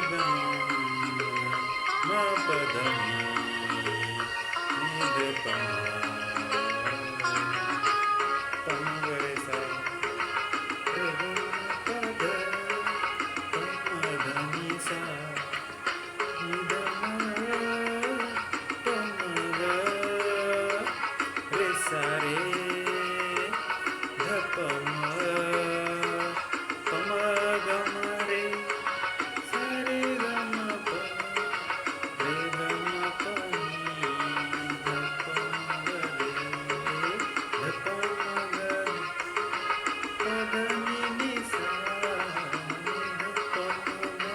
म प ध नि ध प म ग रे सा रे ग प ध प म ध नि सा नि ध म प म ग रे सा रे ध प म प म ग म रे सा रे ग म प रे ग म प नि ध प म ग रे ध प म ग प ध नि नि सा नि ध प म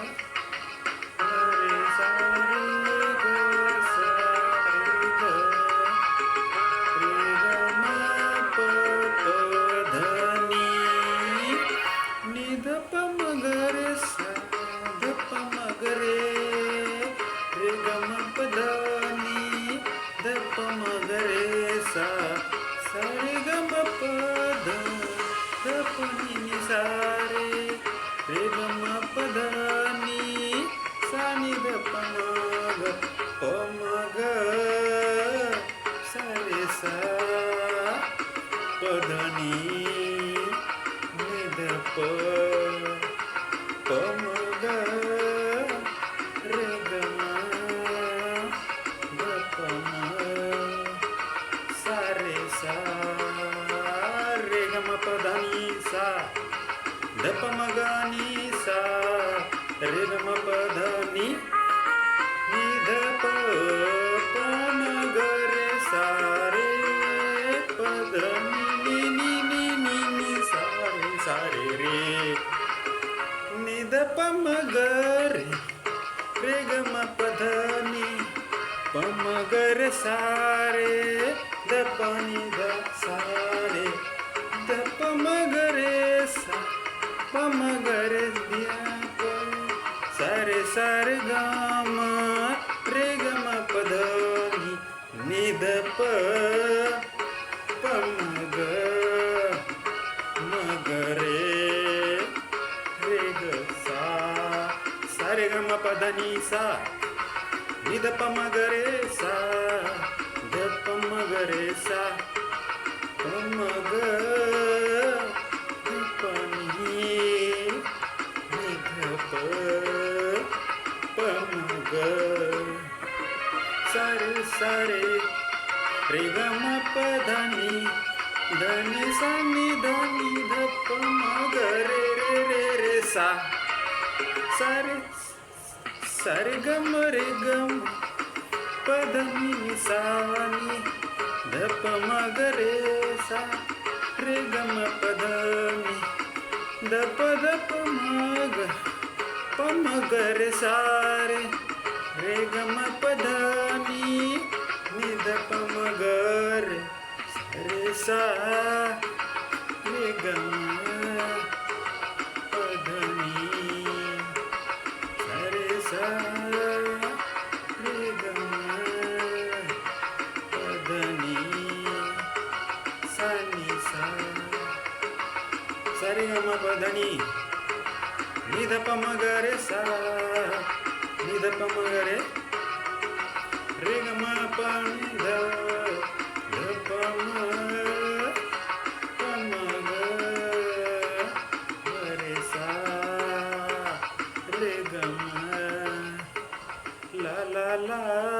ग रे सा रे ग सा रे ग रे ग म प प ध नि नि ध प म ग रे सा ध प म ग रे रे ग म प ध नि ध प म ग रे सा सा रे ग म प ध ध प नि नि सा रे रे ग म प ध नि सा नि ध प म ग प म ग सा रे सा प ध नि नि ध प प म ग रे ग म ध प म सा रे सा रे ग म प ध नि सा ध प म ग नि सा रे ग म प ध नि नि ध प प म ग रे सा रे प ध नि नि नि नि नि सा रे रे नि ध प म ग रे रे ग म प ध नि प म ग रे सा रे ध प नि ध सा रे ध प म ग रे सा प म ग रे धिया प सा रे ग म रे ग म प ध नि नि ध प प म ग म ग रे रे ग सा सा रे ग म प ध नि सा नि ध प म ग रे सा ध प म ग रे सा प म ग ध प नि नि ध प प म ग सा रे रे ग म प ध नि सा नि ध प म ग रे रे रे रे सा सा रे ग म प ध नि सा नि ध प म ग रे सा रे ग म प ध नि ध प म ग प म ग रे सा रे रे ग म प ध नि नि ध प म ग रे रे सा रे ग म प ध नि सा रे सा रे ग म प ध नि सा नि सा सा रे ग म प ध नि नि ध प म ग रे सा नि ध प म ग रे रे ग म प नि ध ध प म प म ग रे सा रे ग म ला ला ला